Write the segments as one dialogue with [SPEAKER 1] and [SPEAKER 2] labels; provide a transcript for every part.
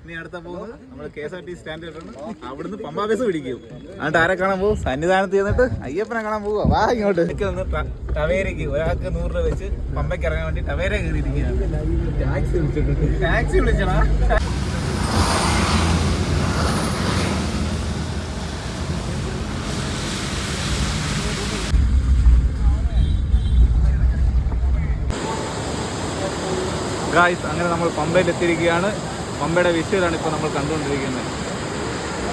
[SPEAKER 1] ഇനി അടുത്ത പോകുന്നത് നമ്മൾ KSRTC സ്റ്റാൻഡിലാണ്. അവിടുന്ന് പമ്പാ ബസ് പിടിക്കും. എന്നിട്ട് ആരെ കാണാൻ പോകും? സന്നിധാനത്ത് ചെന്നിട്ട് അയ്യപ്പനെ കാണാൻ പോവുക. വാ ഇങ്ങോട്ട് ടവേരയ്ക്ക് ഒരാൾക്ക് 100 രൂപ വെച്ച് പമ്പയ്ക്ക് ഇറങ്ങാൻ വേണ്ടി ടവേര കയറിയിരിക്കുകയാണ്. ടാക്സി വിളിച്ചടാ. ഗായ്സ്, അങ്ങനെ നമ്മൾ പമ്പയിൽ എത്തിയിരിക്കുകയാണ്. പമ്പയുടെ വിഷ്വലാണ് ഇപ്പോൾ നമ്മൾ കണ്ടുകൊണ്ടിരിക്കുന്നത്.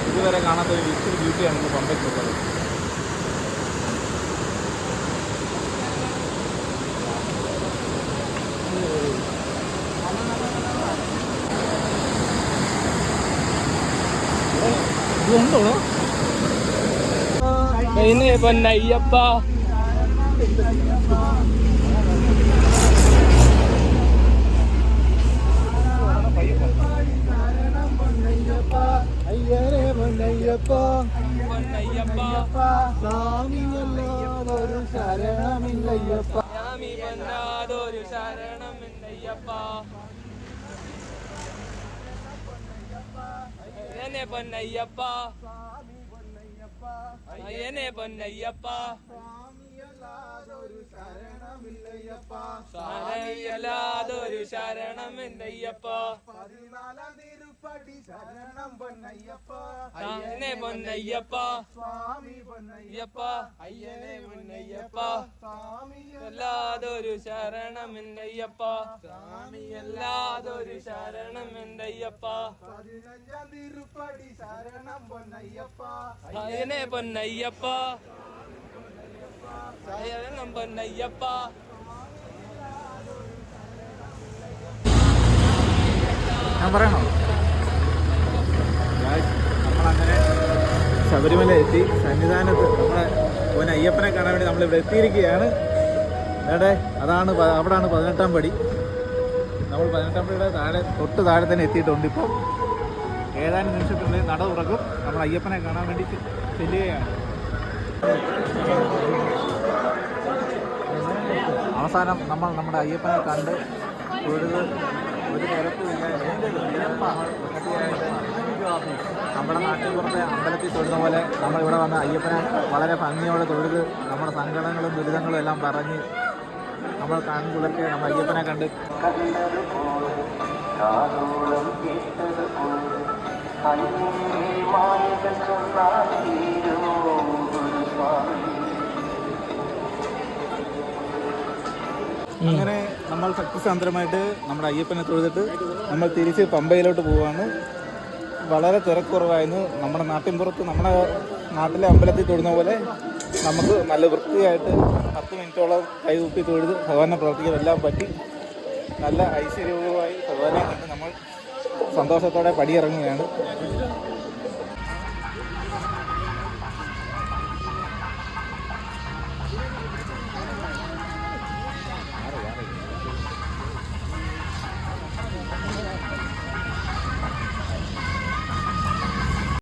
[SPEAKER 1] ഇതുവരെ കാണാത്ത ഒരു വിഷ്വൽ ബ്യൂട്ടിയാണ് ഇന്ന് പമ്പയ്ക്കുള്ളത്. ഇതുണ്ടോ പൊന്നയ്യപ്പ? അയ്യനെ പൊന്നയ്യപ്പ, സ്വാമിയല്ലാതൊരു ശരണമില്ലയ്യപ്പ, സ്വാമിയല്ലാതൊരു ശരണമില്ലയ്യപ്പ. അയ്യനെ പൊന്നയ്യപ്പ, അയ്യനെ പൊന്നയ്യപ്പ, സ്വാമിയല്ലാതൊരു ശരണമില്ലയ്യപ്പ, സ്വാമിയല്ലാതൊരു ശരണമില്ലയ്യപ്പ. 14 തിരുപ്പടി ശരണം പൊന്നയ്യപ്പ, അയ്യനെ പൊന്നയ്യപ്പ, സ്വാമി പൊന്നയ്യപ്പ, അയ്യനെ പൊന്നയ്യപ്പ, സ്വാമിയല്ലാതൊരു ശരണമില്ലയ്യപ്പ, സ്വാമിയല്ലാതൊരു ശരണമില്ലയ്യപ്പ. 15 തിരുപ്പടി ശരണം പൊന്നയ്യപ്പ, അയ്യനെ പൊന്നയ്യപ്പ, ശരണം പൊന്നയ്യപ്പ. ഞാൻ പറയണോ? നമ്മളങ്ങനെ ശബരിമല എത്തി. സന്നിധാനത്ത് നമ്മളെ പോൻ അയ്യപ്പനെ കാണാൻ വേണ്ടി നമ്മളിവിടെ എത്തിയിരിക്കുകയാണ്. അതാണ് അവിടാണ് 18-ാം പടി. നമ്മൾ 18-ാം പടിയുടെ തൊട്ട് താഴെ തന്നെ എത്തിയിട്ടുണ്ട്. ഇപ്പം ഏതാനും നിമിഷത്തിനുള്ളിൽ നട തുറക്കും. നമ്മൾ അയ്യപ്പനെ കാണാൻ വേണ്ടി ചെല്ലുകയാണ്. അവസാനം നമ്മൾ നമ്മുടെ അയ്യപ്പനെ കണ്ട് തൊഴുത് ഒരു തിരക്കുമില്ല. നമ്മുടെ നാട്ടിൽ പുറത്തെ അമ്പലത്തിൽ തൊഴുന്ന പോലെ നമ്മളിവിടെ വന്ന് അയ്യപ്പനെ വളരെ ഭംഗിയോടെ തൊഴുത് നമ്മുടെ സങ്കടങ്ങളും ദുരിതങ്ങളും എല്ലാം പറഞ്ഞ് നമ്മൾ കൺകുളിർക്കെ നമ്മൾ അയ്യപ്പനെ കണ്ട് അങ്ങനെ നമ്മൾ ഭക്തിസാന്ദ്രമായിട്ട് നമ്മുടെ അയ്യപ്പനെ തൊഴുതിട്ട് നമ്മൾ തിരിച്ച് പമ്പയിലോട്ട് പോവുകയാണ്. വളരെ തിരക്കുറവായിരുന്നു. നമ്മുടെ നാട്ടിൻപുറത്ത് നമ്മുടെ നാട്ടിലെ അമ്പലത്തിൽ തൊഴുന്ന പോലെ നമുക്ക് നല്ല വൃത്തിയായിട്ട് 10 മിനിറ്റോളം കൈകുപ്പി തൊഴുത് ഭഗവാനെ പ്രവർത്തിക്കാനെല്ലാം പറ്റി. നല്ല ഐശ്വര്യപൂർവ്വമായി ഭഗവാനെ കണ്ട് നമ്മൾ സന്തോഷത്തോടെ പടിയിറങ്ങുകയാണ്.